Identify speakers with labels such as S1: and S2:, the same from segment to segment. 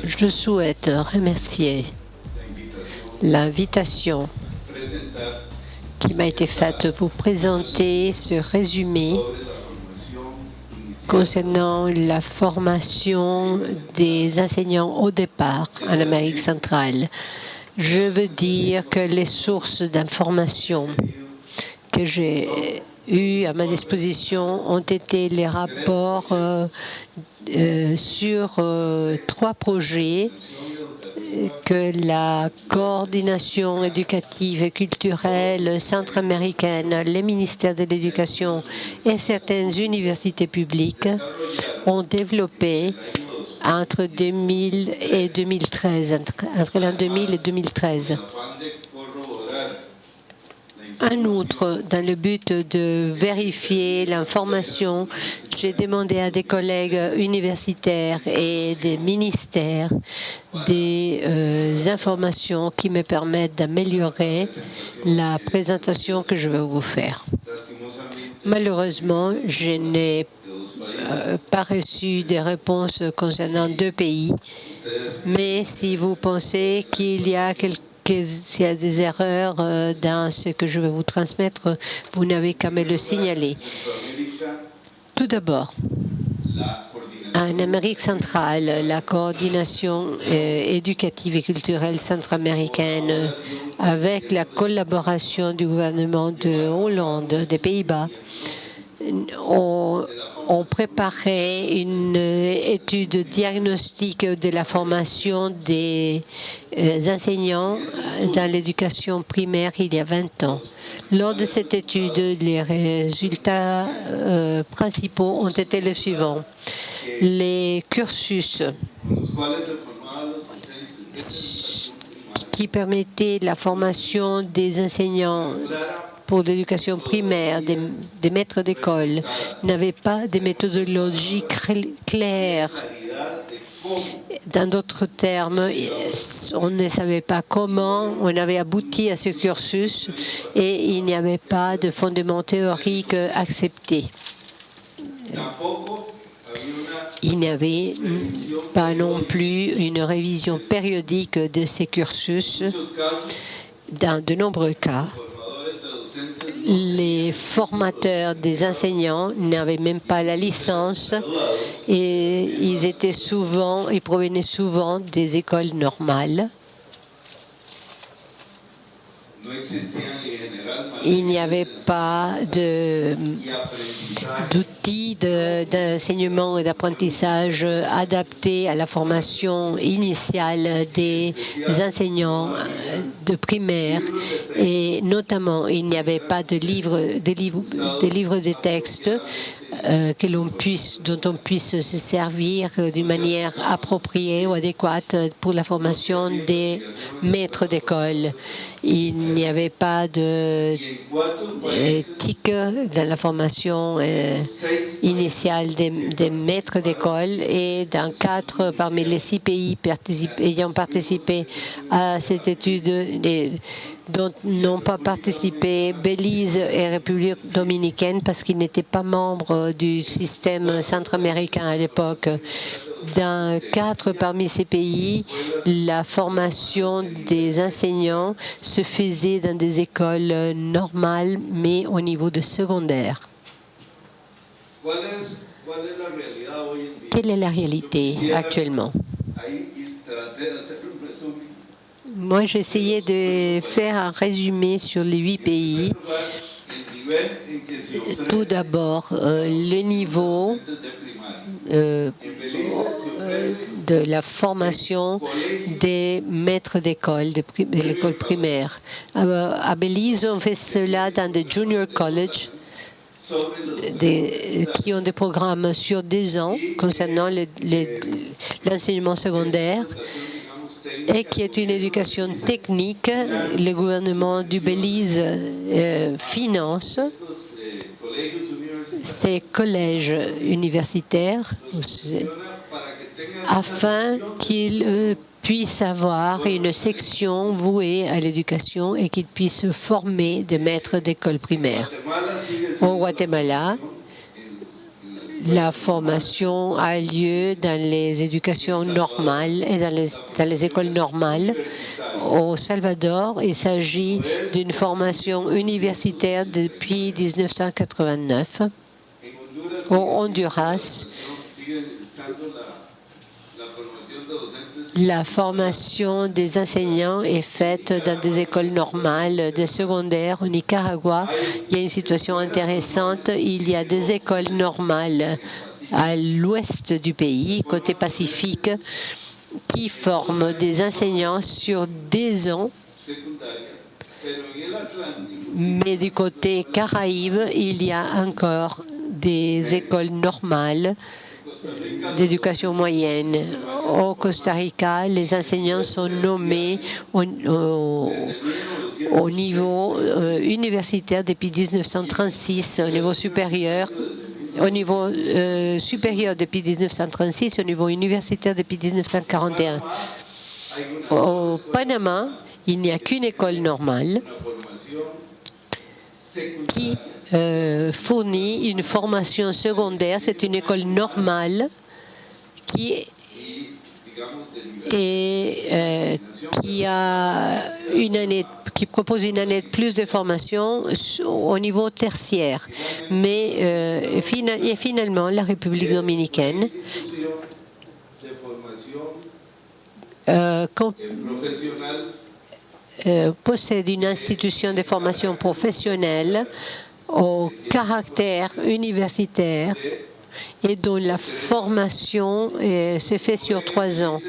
S1: Je souhaite remercier l'invitation qui m'a été faite pour présenter ce résumé concernant la formation des enseignants au départ en Amérique centrale. Je veux dire que les sources d'information que j'ai eues à ma disposition ont été les rapports sur 3 projets que la coordination éducative et culturelle centra-américaine, les ministères de l'Éducation et certaines universités publiques ont développé entre 2000 et 2013, entre l'an 2000 et 2013. En outre, dans le but de vérifier l'information, j'ai demandé à des collègues universitaires et des ministères des informations qui me permettent d'améliorer la présentation que je vais vous faire. Malheureusement, je n'ai pas reçu des réponses concernant 2 pays, mais si vous pensez qu'il y a s'il y a des erreurs dans ce que je vais vous transmettre, vous n'avez qu'à me le signaler. Tout d'abord, en Amérique centrale, la coordination éducative et culturelle centra-américaine, avec la collaboration du gouvernement de Hollande, des Pays-Bas, ont préparé une étude diagnostique de la formation des enseignants dans l'éducation primaire il y a 20 ans. Lors de cette étude, les résultats principaux ont été les suivants. Les cursus qui permettaient la formation des enseignants pour l'éducation primaire, des maîtres d'école, n'avaient pas de méthodologie claire. Dans d'autres termes, on ne savait pas comment on avait abouti à ce cursus et il n'y avait pas de fondement théorique accepté. Il n'y avait pas non plus une révision périodique de ces cursus. Dans de nombreux cas, les formateurs des enseignants n'avaient même pas la licence et ils provenaient souvent des écoles normales. Il n'y avait pas d'outils d'enseignement et d'apprentissage adaptés à la formation initiale des enseignants de primaire et notamment il n'y avait pas de livres de texte dont on puisse se servir d'une manière appropriée ou adéquate pour la formation des maîtres d'école. Il n'y avait pas d'éthique dans la formation initiale des maîtres d'école et dans 4 parmi les 6 pays ayant participé à cette étude, dont n'ont pas participé Belize et République dominicaine parce qu'ils n'étaient pas membres du système centra-américain à l'époque. Dans 4 parmi ces pays, la formation des enseignants se faisait dans des écoles normales, mais au niveau de secondaire. Quelle est la réalité actuellement? Moi, j'essayais de faire un résumé sur les 8 pays. Tout d'abord, le niveau de la formation des maîtres d'école, de l'école primaire. À Belize, on fait cela dans des junior college, qui ont des programmes sur 2 ans concernant l'enseignement secondaire et qui est une éducation technique. Le gouvernement du Belize finance ces collèges universitaires afin qu'ils puissent avoir une section vouée à l'éducation et qu'ils puissent former des maîtres d'école primaire. Au Guatemala, La formation a lieu dans les éducations normales et dans les écoles normales. Au Salvador, il s'agit d'une formation universitaire depuis 1989. Au Honduras, la formation des enseignants est faite dans des écoles normales, des secondaires. Au Nicaragua, il y a une situation intéressante. Il y a des écoles normales à l'ouest du pays, côté Pacifique, qui forment des enseignants sur des ans. Mais du côté Caraïbes, il y a encore des écoles normales d'éducation moyenne. Au Costa Rica, les enseignants sont nommés au niveau universitaire depuis 1936, au niveau supérieur. Au niveau supérieur depuis 1936, au niveau universitaire depuis 1941. Au Panama, il n'y a qu'une école normale qui fournit une formation secondaire. C'est une école normale qui propose une année de plus de formation au niveau tertiaire. Mais finalement, la République dominicaine possède une institution de formation professionnelle au caractère universitaire et dont la formation se fait sur 3 ans.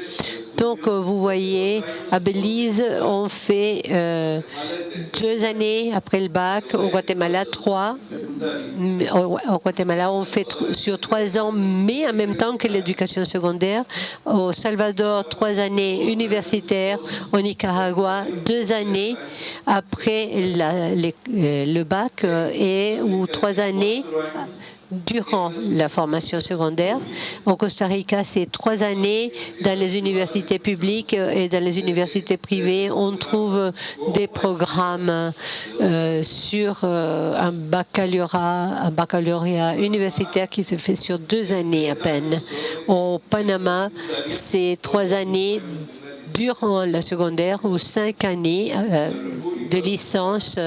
S1: Donc, vous voyez, à Belize, on fait 2 années après le bac. Au Guatemala, 3. Au Guatemala, on fait sur 3 ans, mais en même temps que l'éducation secondaire. Au Salvador, 3 années universitaires. Au Nicaragua, 2 années après le bac ou 3 années durant la formation secondaire. Au Costa Rica, c'est 3 années dans les universités publiques et dans les universités privées. On trouve des programmes sur un baccalauréat universitaire qui se fait sur 2 années à peine. Au Panama, c'est 3 années durant la secondaire ou 5 années de licence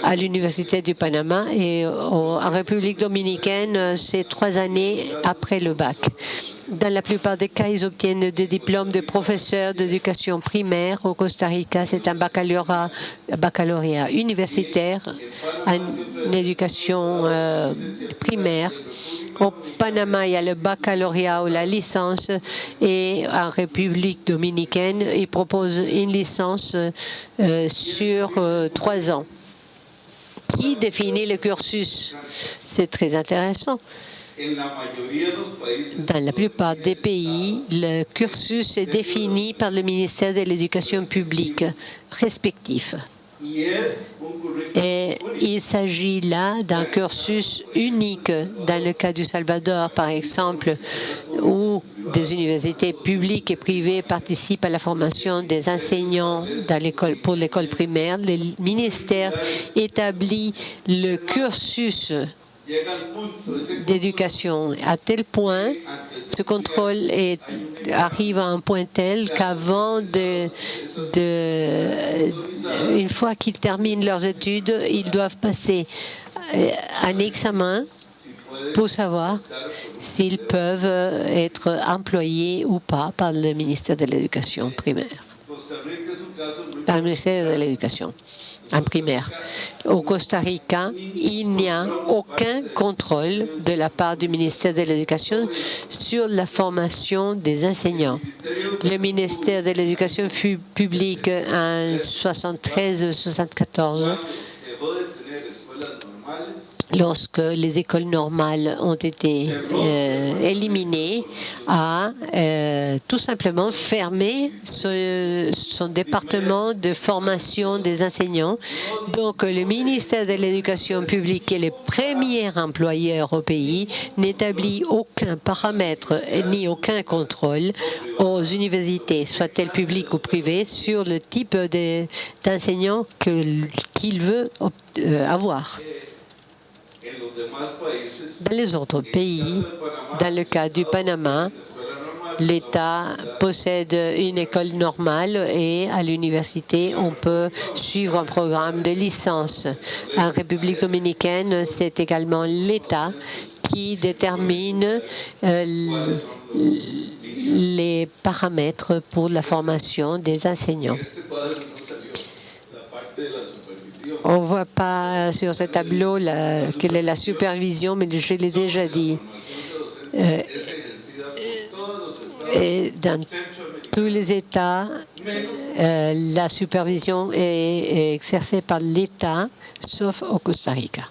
S1: à l'Université du Panama, et en République dominicaine, c'est 3 années après le bac. Dans la plupart des cas, ils obtiennent des diplômes de professeurs d'éducation primaire. Au Costa Rica, c'est un baccalauréat universitaire en éducation primaire. Au Panama, il y a le baccalauréat ou la licence, et en République dominicaine, ils proposent une licence sur 3 ans. Qui définit le cursus? C'est très intéressant. Dans la plupart des pays, le cursus est défini par le ministère de l'Éducation publique respectif. Et il s'agit là d'un cursus unique. Dans le cas du Salvador, par exemple, où des universités publiques et privées participent à la formation des enseignants pour l'école primaire, le ministère établit le cursus d'éducation à tel point, ce contrôle arrive à un point tel qu'avant une fois qu'ils terminent leurs études, ils doivent passer un examen pour savoir s'ils peuvent être employés ou pas par le ministère de l'Éducation primaire. Par le ministère de l'Éducation en primaire. Au Costa Rica, il n'y a aucun contrôle de la part du ministère de l'Éducation sur la formation des enseignants. Le ministère de l'Éducation publique en 73-74, lorsque les écoles normales ont été éliminées, a tout simplement fermé son département de formation des enseignants. Donc, le ministère de l'Éducation publique, qui est le premier employeur au pays, n'établit aucun paramètre ni aucun contrôle aux universités, soient-elles publiques ou privées, sur le type d'enseignants qu'il veut avoir. Dans les autres pays, dans le cas du Panama, l'État possède une école normale et à l'université, on peut suivre un programme de licence. En République dominicaine, c'est également l'État qui détermine les paramètres pour la formation des enseignants. On ne voit pas sur ce tableau quelle est la supervision, mais je l'ai déjà dit. Et dans tous les États, la supervision est exercée par l'État, sauf au Costa Rica.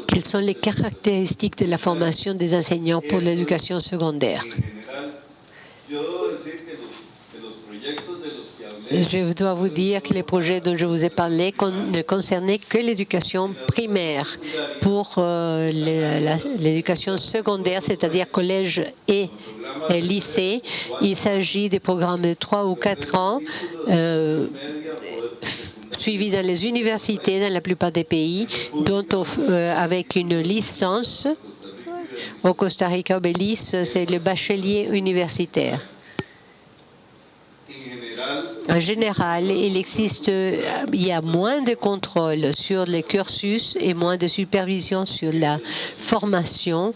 S1: Quelles sont les caractéristiques de la formation des enseignants pour l'éducation secondaire? Je dois vous dire que les projets dont je vous ai parlé ne concernaient que l'éducation primaire. Pour l'éducation secondaire, c'est-à-dire collège et lycée, il s'agit des programmes de 3 ou 4 ans suivis dans les universités dans la plupart des pays, avec une licence. Au Costa Rica, au Belize, c'est le bachelier universitaire. En général, il y a moins de contrôle sur les cursus et moins de supervision sur la formation.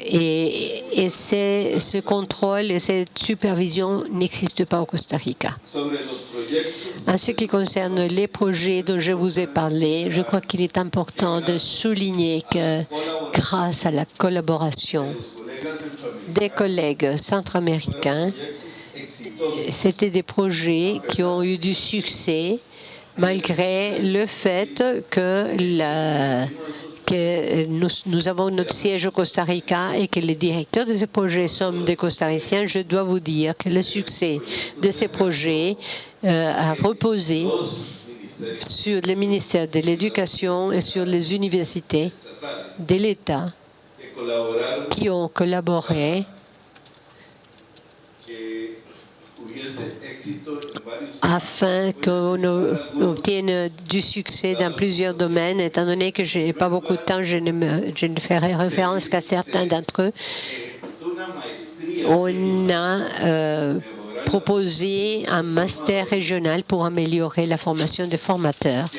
S1: Et ce contrôle et cette supervision n'existent pas au Costa Rica. En ce qui concerne les projets dont je vous ai parlé, je crois qu'il est important de souligner que grâce à la collaboration des collègues centra-américains, c'était des projets qui ont eu du succès malgré le fait que nous avons notre siège au Costa Rica et que les directeurs de ces projets sont des costariciens. Je dois vous dire que le succès de ces projets a reposé sur le ministère de l'Éducation et sur les universités de l'État qui ont collaboré afin qu'on obtienne du succès dans plusieurs domaines. Étant donné que je n'ai pas beaucoup de temps, je ne ferai référence qu'à certains d'entre eux. On a proposé un master régional pour améliorer la formation des formateurs.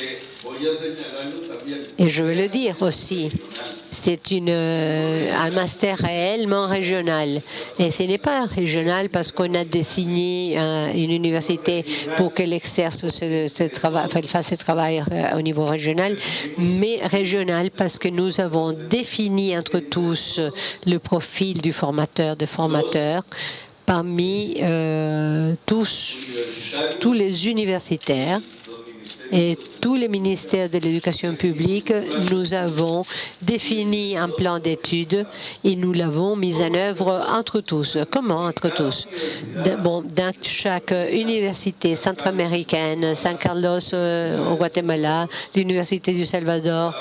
S1: Et je veux le dire aussi, c'est un master réellement régional. Et ce n'est pas régional parce qu'on a désigné une université pour qu'elle exerce fasse ce travail au niveau régional, mais régional parce que nous avons défini entre tous le profil du formateur, de formateurs, parmi tous les universitaires et tous les ministères de l'éducation publique. Nous avons défini un plan d'études et nous l'avons mis en œuvre entre tous. Comment entre tous? Dans chaque université centra-américaine, San Carlos au Guatemala, l'Université du Salvador,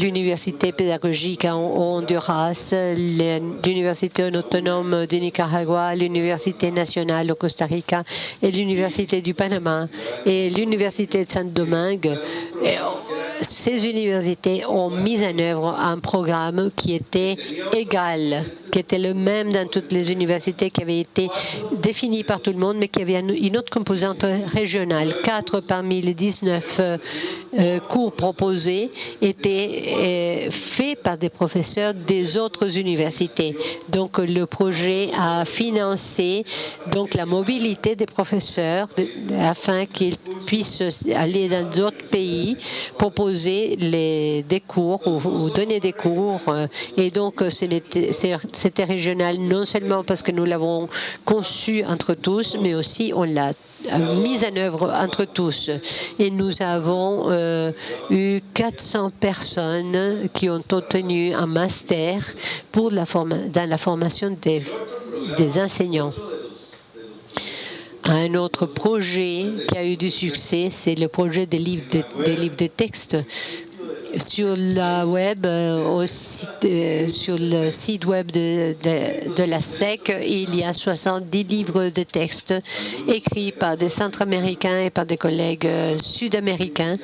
S1: l'Université pédagogique en Honduras, l'Université autonome du Nicaragua, l'Université nationale au Costa Rica et l'Université du Panama et l'Université de Saint-Domingue. Ces universités ont mis en œuvre un programme qui était égal, qui était le même dans toutes les universités, qui avait été défini par tout le monde, mais qui avait une autre composante régionale. 4 parmi les 19 cours proposés étaient faits par des professeurs des autres universités. Donc le projet a financé la mobilité des professeurs afin qu'ils puissent aller dans d'autres pays, proposer des cours ou donner des cours. Et donc c'était régional non seulement parce que nous l'avons conçu entre tous, mais aussi on l'a mise en œuvre entre tous. Et nous avons eu 400 personnes qui ont obtenu un master dans la formation des enseignants. Un autre projet qui a eu du succès, c'est le projet des livres de texte. sur sur le site web de la SEC, il y a 70 livres de texte écrits par des Centra-Américains et par des collègues sud-américains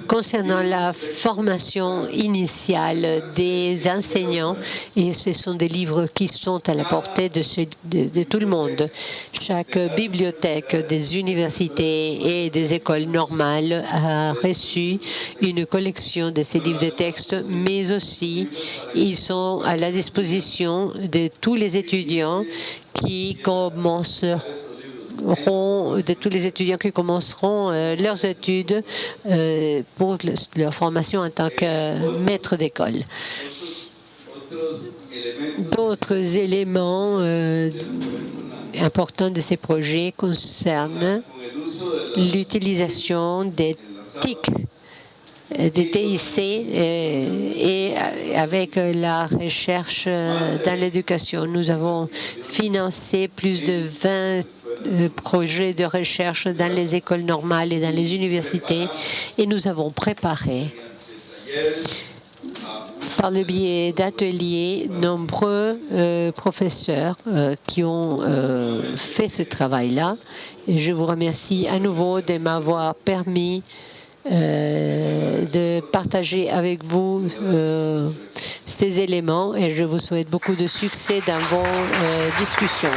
S1: concernant la formation initiale des enseignants. Et ce sont des livres qui sont à la portée de tout le monde. Chaque bibliothèque des universités et des écoles normales a reçu une collection de ces livres de texte, mais aussi ils sont à la disposition de tous les étudiants qui commenceront leurs études pour leur formation en tant que maître d'école. D'autres éléments importants de ces projets concernent l'utilisation des TIC, des TIC et avec la recherche dans l'éducation. Nous avons financé plus de 20 projets de recherche dans les écoles normales et dans les universités et nous avons préparé par le biais d'ateliers nombreux professeurs qui ont fait ce travail-là. Et je vous remercie à nouveau de m'avoir permis de partager avec vous ces éléments et je vous souhaite beaucoup de succès dans vos discussions.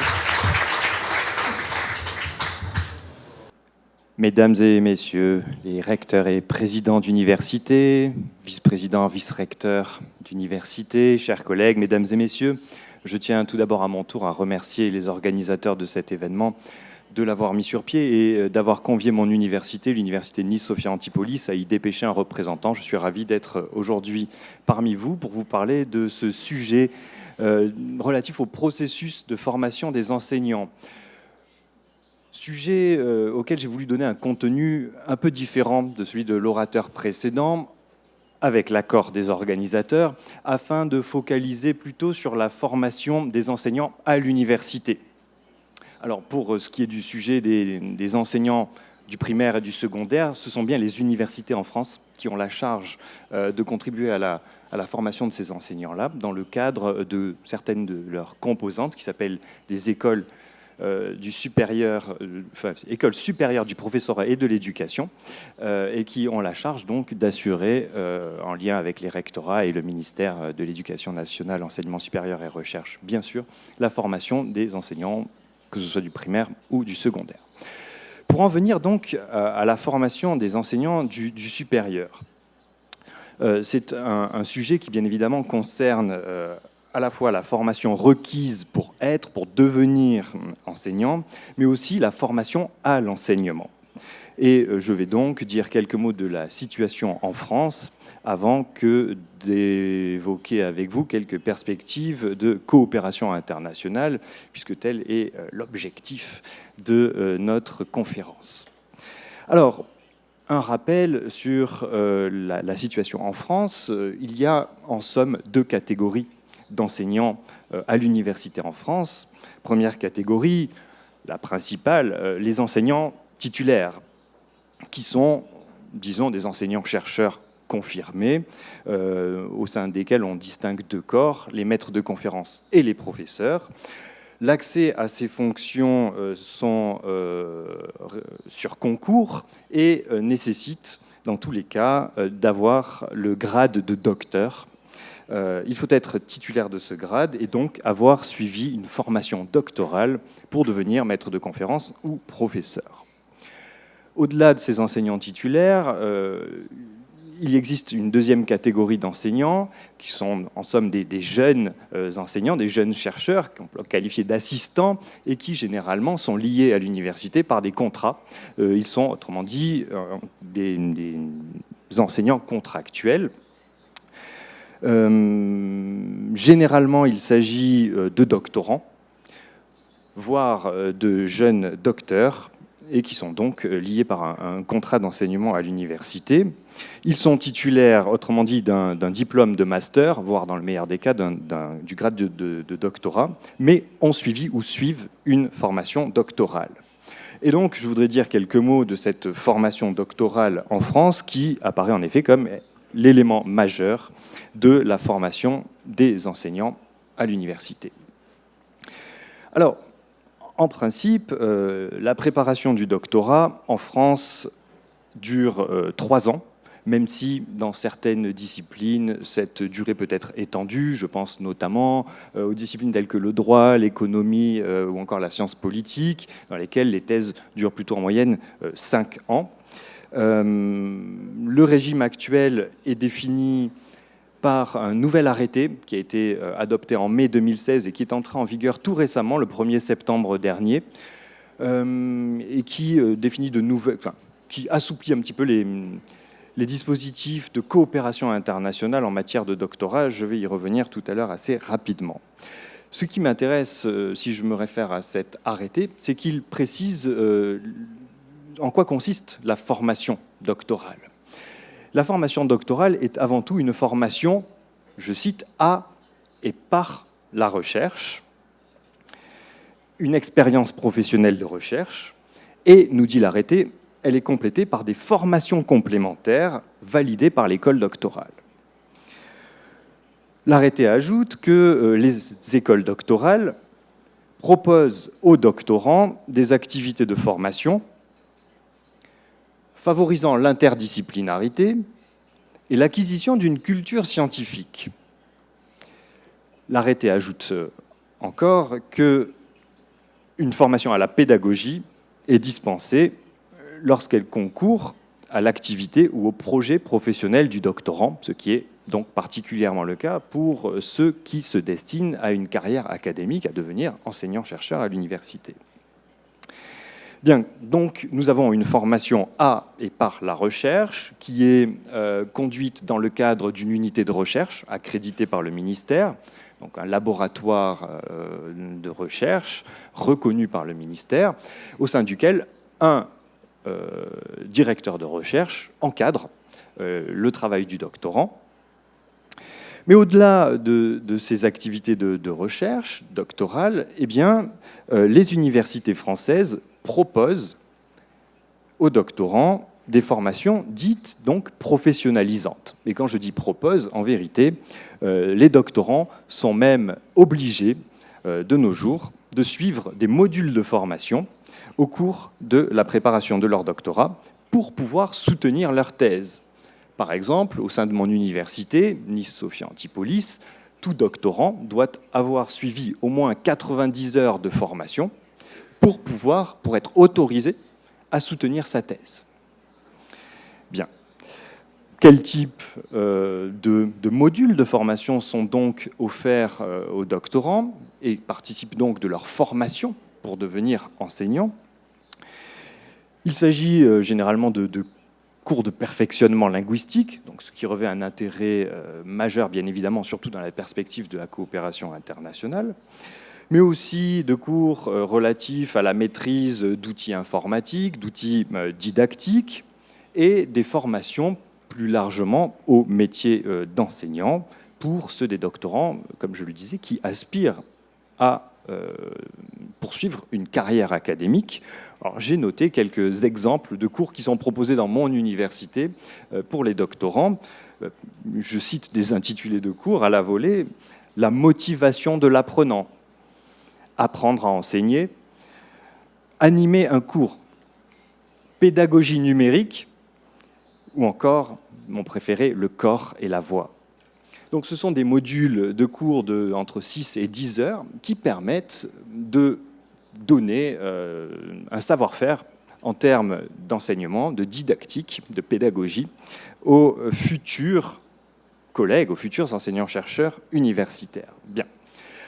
S2: Mesdames et messieurs, les recteurs et présidents d'université, vice-présidents, vice-recteurs d'université, chers collègues, mesdames et messieurs, je tiens tout d'abord à mon tour à remercier les organisateurs de cet événement de l'avoir mis sur pied et d'avoir convié mon université, l'université de Nice-Sophia Antipolis, à y dépêcher un représentant. Je suis ravi d'être aujourd'hui parmi vous pour vous parler de ce sujet relatif au processus de formation des enseignants. Sujet auquel j'ai voulu donner un contenu un peu différent de celui de l'orateur précédent, avec l'accord des organisateurs, afin de focaliser plutôt sur la formation des enseignants à l'université. Alors, pour ce qui est du sujet des enseignants du primaire et du secondaire, ce sont bien les universités en France qui ont la charge de contribuer à la formation de ces enseignants-là, dans le cadre de certaines de leurs composantes, qui s'appellent des écoles école supérieure du professorat et de l'éducation, et qui ont la charge donc d'assurer, en lien avec les rectorats et le ministère de l'Éducation nationale, enseignement supérieur et recherche, bien sûr, la formation des enseignants, que ce soit du primaire ou du secondaire. Pour en venir donc à la formation des enseignants du supérieur, c'est un sujet qui, bien évidemment, concerne à la fois la formation requise pour devenir enseignant, mais aussi la formation à l'enseignement. Et je vais donc dire quelques mots de la situation en France avant que d'évoquer avec vous quelques perspectives de coopération internationale, puisque tel est l'objectif de notre conférence. Alors, un rappel sur la situation en France. Il y a en somme deux catégories d'enseignants à l'université en France. Première catégorie, la principale, les enseignants titulaires, qui sont, disons, des enseignants-chercheurs confirmés, au sein desquels on distingue deux corps, les maîtres de conférences et les professeurs. L'accès à ces fonctions sont sur concours et nécessitent, dans tous les cas, d'avoir le grade de docteur. Il faut être titulaire de ce grade et donc avoir suivi une formation doctorale pour devenir maître de conférence ou professeur. Au-delà de ces enseignants titulaires, il existe une deuxième catégorie d'enseignants qui sont en somme des jeunes enseignants, des jeunes chercheurs qu'on peut qualifier d'assistants et qui généralement sont liés à l'université par des contrats. Ils sont autrement dit des enseignants contractuels. Généralement, il s'agit de doctorants, voire de jeunes docteurs, et qui sont donc liés par un contrat d'enseignement à l'université. Ils sont titulaires, autrement dit, d'un diplôme de master, voire dans le meilleur des cas du grade de doctorat, mais ont suivi ou suivent une formation doctorale. Et donc, je voudrais dire quelques mots de cette formation doctorale en France, qui apparaît en effet comme l'élément majeur de la formation des enseignants à l'université. Alors, en principe, la préparation du doctorat en France dure 3 ans, même si dans certaines disciplines, cette durée peut être étendue. Je pense notamment aux disciplines telles que le droit, l'économie ou encore la science politique, dans lesquelles les thèses durent plutôt en moyenne 5 ans. Le régime actuel est défini par un nouvel arrêté qui a été adopté en mai 2016 et qui est entré en vigueur tout récemment, le 1er septembre dernier, et qui définit qui assouplit un petit peu les dispositifs de coopération internationale en matière de doctorat. Je vais y revenir tout à l'heure assez rapidement. Ce qui m'intéresse, si je me réfère à cet arrêté, c'est qu'il précise en quoi consiste la formation doctorale. La formation doctorale est avant tout une formation, je cite, à et par la recherche, une expérience professionnelle de recherche, et, nous dit l'arrêté, elle est complétée par des formations complémentaires validées par l'école doctorale. L'arrêté ajoute que les écoles doctorales proposent aux doctorants des activités de formation favorisant l'interdisciplinarité et l'acquisition d'une culture scientifique. L'arrêté ajoute encore qu'une formation à la pédagogie est dispensée lorsqu'elle concourt à l'activité ou au projet professionnel du doctorant, ce qui est donc particulièrement le cas pour ceux qui se destinent à une carrière académique, à devenir enseignant-chercheur à l'université. Bien, donc nous avons une formation à et par la recherche qui est conduite dans le cadre d'une unité de recherche accréditée par le ministère, donc un laboratoire de recherche reconnu par le ministère, au sein duquel un directeur de recherche encadre le travail du doctorant. Mais au-delà de ces activités de recherche doctorale, eh bien, les universités françaises proposent aux doctorants des formations dites donc professionnalisantes. Et quand je dis propose, en vérité, les doctorants sont même obligés de nos jours de suivre des modules de formation au cours de la préparation de leur doctorat pour pouvoir soutenir leur thèse. Par exemple, au sein de mon université, Nice-Sophia Antipolis, tout doctorant doit avoir suivi au moins 90 heures de formation pour être autorisé à soutenir sa thèse. Bien. Quel type de modules de formation sont donc offerts aux doctorants et participent donc de leur formation pour devenir enseignants? Il s'agit généralement de cours de perfectionnement linguistique, donc ce qui revêt un intérêt majeur, bien évidemment, surtout dans la perspective de la coopération internationale, mais aussi de cours relatifs à la maîtrise d'outils informatiques, d'outils didactiques, et des formations plus largement au métier d'enseignant pour ceux des doctorants, comme je le disais, qui aspirent à poursuivre une carrière académique. Alors, j'ai noté quelques exemples de cours qui sont proposés dans mon université pour les doctorants. Je cite des intitulés de cours à la volée. La motivation de l'apprenant, apprendre à enseigner, animer un cours pédagogie numérique, ou encore, mon préféré, le corps et la voix. Donc ce sont des modules de cours entre 6 et 10 heures qui permettent de donner un savoir-faire en termes d'enseignement, de didactique, de pédagogie aux futurs collègues, aux futurs enseignants-chercheurs universitaires. Bien.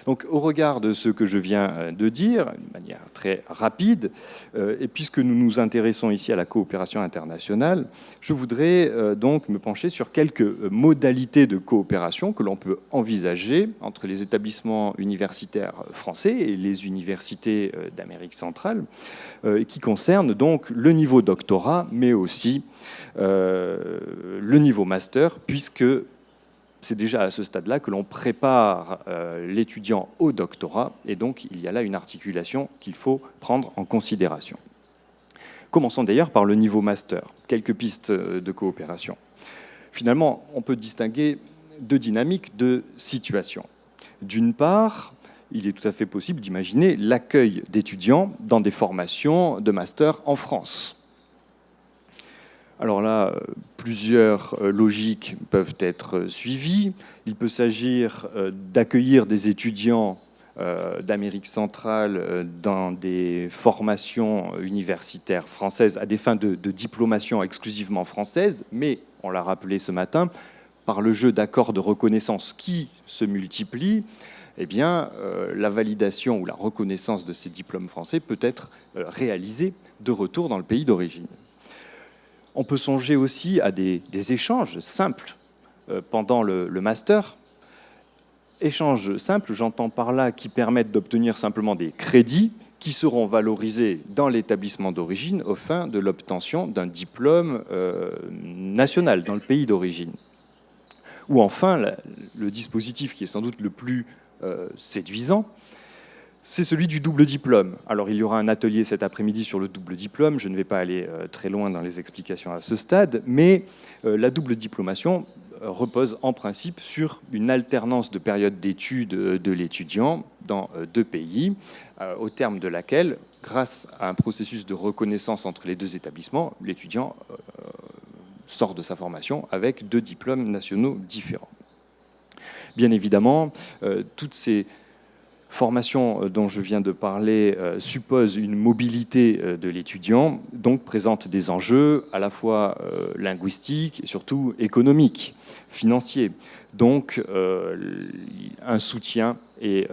S2: Donc, au regard de ce que je viens de dire, de manière très rapide, et puisque nous nous intéressons ici à la coopération internationale, je voudrais donc me pencher sur quelques modalités de coopération que l'on peut envisager entre les établissements universitaires français et les universités d'Amérique centrale, qui concernent donc le niveau doctorat, mais aussi le niveau master, puisque c'est déjà à ce stade-là que l'on prépare l'étudiant au doctorat, et donc il y a là une articulation qu'il faut prendre en considération. Commençons d'ailleurs par le niveau master. Quelques pistes de coopération. finalement, on peut distinguer deux dynamiques, deux situations. D'une part, il est tout à fait possible d'imaginer l'accueil d'étudiants dans des formations de master en France. Alors là, plusieurs logiques peuvent être suivies. Il peut s'agir d'accueillir des étudiants d'Amérique centrale dans des formations universitaires françaises à des fins de diplomation exclusivement française, mais, on l'a rappelé ce matin, par le jeu d'accords de reconnaissance qui se multiplient, eh bien, la validation ou la reconnaissance de ces diplômes français peut être réalisée de retour dans le pays d'origine. On peut songer aussi à des échanges simples pendant le master. Échanges simples, j'entends par là qui permettent d'obtenir simplement des crédits qui seront valorisés dans l'établissement d'origine aux fins de l'obtention d'un diplôme national dans le pays d'origine. Ou enfin, le dispositif qui est sans doute le plus séduisant, c'est celui du double diplôme. Alors, il y aura un atelier cet après-midi sur le double diplôme. Je ne vais pas aller très loin dans les explications à ce stade, mais la double diplomation repose en principe sur une alternance de périodes d'études de l'étudiant dans deux pays, au terme de laquelle, grâce à un processus de reconnaissance entre les deux établissements, l'étudiant sort de sa formation avec deux diplômes nationaux différents. Bien évidemment, toutes ces formations dont je viens de parler supposent une mobilité de l'étudiant, donc présentent des enjeux à la fois linguistiques et surtout économiques, financiers. Donc un soutien est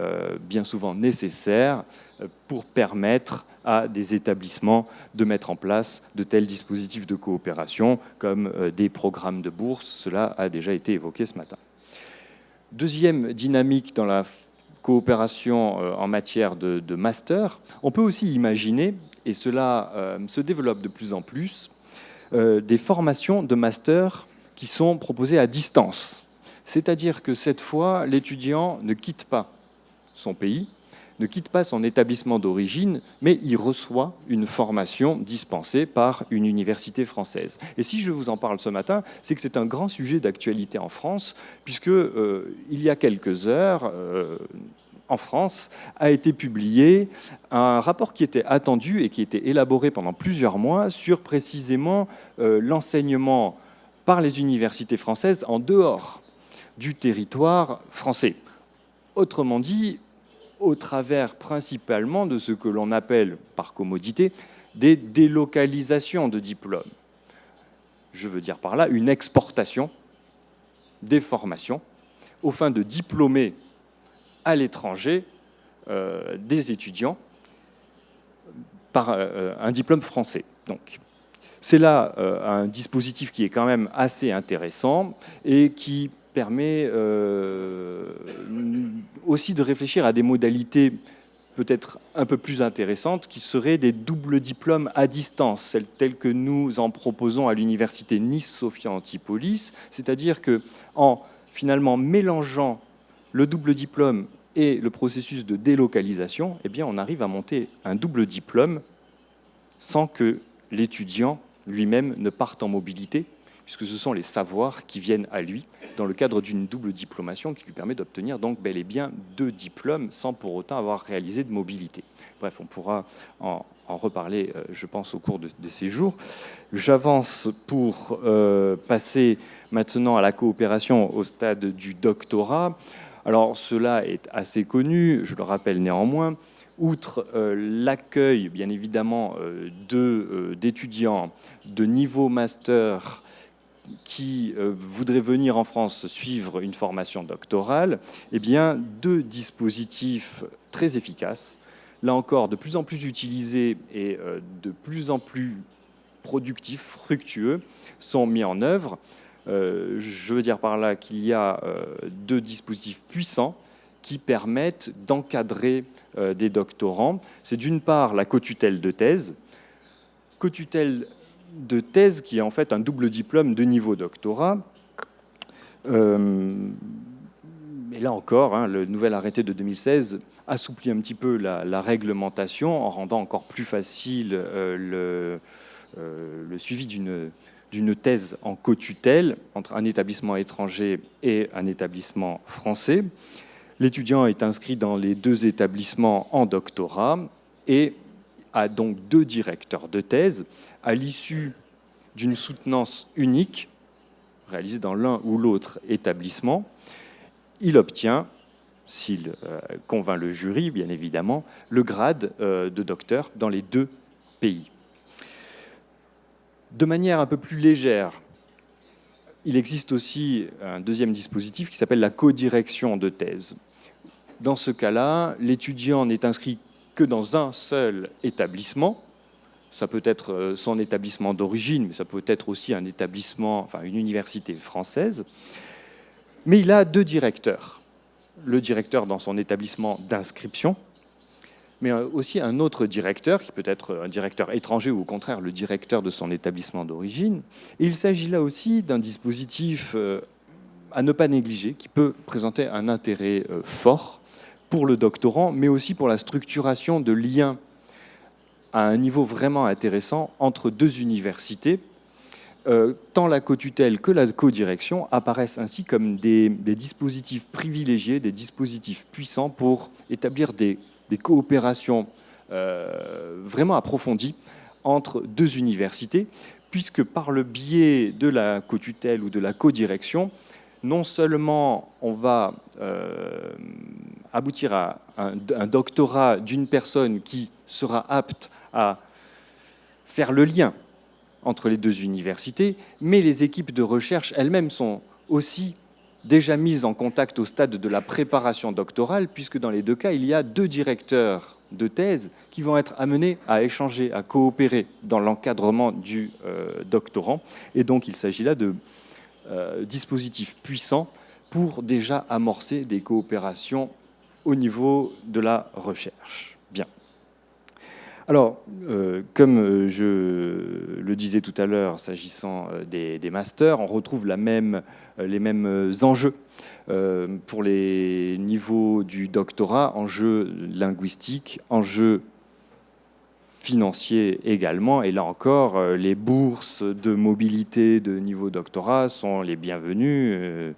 S2: bien souvent nécessaire pour permettre à des établissements de mettre en place de tels dispositifs de coopération comme des programmes de bourse. Cela a déjà été évoqué ce matin. Deuxième dynamique dans la coopération en matière de master, on peut aussi imaginer, et cela se développe de plus en plus, des formations de master qui sont proposées à distance. C'est-à-dire que cette fois, l'étudiant ne quitte pas son pays, ne quitte pas son établissement d'origine, mais il reçoit une formation dispensée par une université française. Et si je vous en parle ce matin, c'est que c'est un grand sujet d'actualité en France, puisque il y a quelques heures, en France, a été publié un rapport qui était attendu et qui était élaboré pendant plusieurs mois sur précisément l'enseignement par les universités françaises en dehors du territoire français. Autrement dit, au travers principalement de ce que l'on appelle, par commodité, des délocalisations de diplômes. Je veux dire par là une exportation des formations aux fins de diplômer à l'étranger des étudiants par un diplôme français. Donc, c'est là un dispositif qui est quand même assez intéressant et qui permet aussi de réfléchir à des modalités peut-être un peu plus intéressantes qui seraient des doubles diplômes à distance, tels que nous en proposons à l'université Nice-Sophia Antipolis, c'est-à-dire qu'en finalement mélangeant le double diplôme et le processus de délocalisation, eh bien, on arrive à monter un double diplôme sans que l'étudiant lui-même ne parte en mobilité, puisque ce sont les savoirs qui viennent à lui dans le cadre d'une double diplomation qui lui permet d'obtenir donc bel et bien deux diplômes sans pour autant avoir réalisé de mobilité. Bref, on pourra en reparler, je pense, au cours de ces jours. J'avance pour passer maintenant à la coopération au stade du doctorat. Alors, cela est assez connu, je le rappelle néanmoins. Outre l'accueil, bien évidemment, d'étudiants de niveau master qui voudraient venir en France suivre une formation doctorale, eh bien, deux dispositifs très efficaces, là encore de plus en plus utilisés et de plus en plus productifs, fructueux, sont mis en œuvre. Je veux dire par là qu'il y a deux dispositifs puissants qui permettent d'encadrer des doctorants. C'est d'une part la cotutelle de thèse, qui est en fait un double diplôme de niveau doctorat. Mais là encore, le nouvel arrêté de 2016 assouplit un petit peu la réglementation en rendant encore plus facile le suivi d'une d'une thèse en co-tutelle entre un établissement étranger et un établissement français. L'étudiant est inscrit dans les deux établissements en doctorat et a donc deux directeurs de thèse à l'issue d'une soutenance unique réalisée dans l'un ou l'autre établissement. Il obtient, s'il convainc le jury, bien évidemment, le grade de docteur dans les deux pays. De manière un peu plus légère, il existe aussi un deuxième dispositif qui s'appelle la codirection de thèse. Dans ce cas-là, l'étudiant n'est inscrit que dans un seul établissement. Ça peut être son établissement d'origine, mais ça peut être aussi un établissement, enfin une université française. Mais il a deux directeurs. Le directeur dans son établissement d'inscription, mais aussi un autre directeur, qui peut être un directeur étranger ou au contraire le directeur de son établissement d'origine. Et il s'agit là aussi d'un dispositif à ne pas négliger, qui peut présenter un intérêt fort pour le doctorant, mais aussi pour la structuration de liens à un niveau vraiment intéressant entre deux universités. Tant la co-tutelle que la co-direction apparaissent ainsi comme des dispositifs privilégiés, des dispositifs puissants pour établir des coopérations vraiment approfondies entre deux universités, puisque par le biais de la co-tutelle ou de la co-direction, non seulement on va aboutir à un doctorat d'une personne qui sera apte à faire le lien entre les deux universités, mais les équipes de recherche elles-mêmes sont aussi déjà mises en contact au stade de la préparation doctorale, puisque dans les deux cas, il y a deux directeurs de thèse qui vont être amenés à échanger, à coopérer dans l'encadrement du doctorant. Et donc, il s'agit là de dispositifs puissants pour déjà amorcer des coopérations au niveau de la recherche. Bien. Alors, comme je le disais tout à l'heure, s'agissant des masters, on retrouve les mêmes enjeux pour les niveaux du doctorat, enjeux linguistiques, enjeux financiers également. Et là encore, les bourses de mobilité de niveau doctorat sont les bienvenues.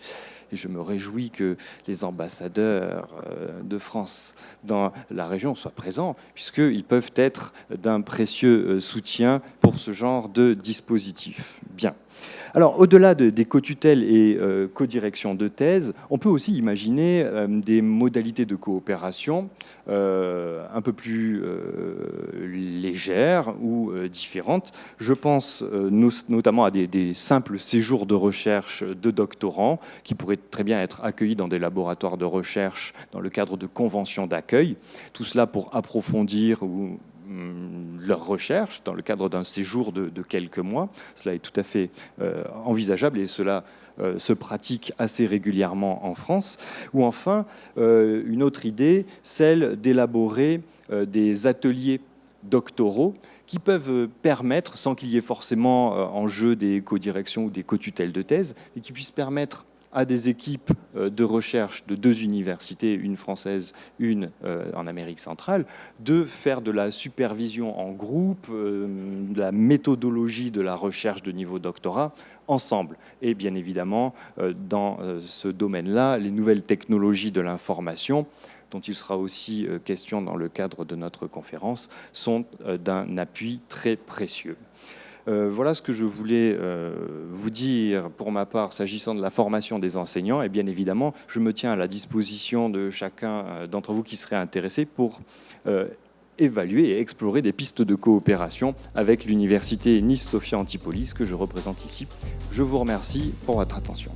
S2: Et je me réjouis que les ambassadeurs de France dans la région soient présents, puisqu'ils peuvent être d'un précieux soutien pour ce genre de dispositif. Bien. Alors, au-delà des co-tutelles et co-direction de thèse, on peut aussi imaginer des modalités de coopération un peu plus légères ou différentes. Je pense notamment à des simples séjours de recherche de doctorants qui pourraient très bien être accueillis dans des laboratoires de recherche dans le cadre de conventions d'accueil. Tout cela pour approfondir leur recherche dans le cadre d'un séjour de quelques mois. Cela est tout à fait envisageable et cela se pratique assez régulièrement en France. Ou enfin, une autre idée, celle d'élaborer des ateliers doctoraux qui peuvent permettre, sans qu'il y ait forcément en jeu des co-directions ou des co-tutelles de thèse, et qui puissent permettre à des équipes de recherche de deux universités, une française, une en Amérique centrale, de faire de la supervision en groupe, de la méthodologie de la recherche de niveau doctorat ensemble. Et bien évidemment, dans ce domaine-là, les nouvelles technologies de l'information, dont il sera aussi question dans le cadre de notre conférence, sont d'un appui très précieux. Voilà ce que je voulais vous dire pour ma part s'agissant de la formation des enseignants. Et bien évidemment, je me tiens à la disposition de chacun d'entre vous qui serait intéressé pour évaluer et explorer des pistes de coopération avec l'université Nice Sophia Antipolis que je représente ici. Je vous remercie pour votre attention.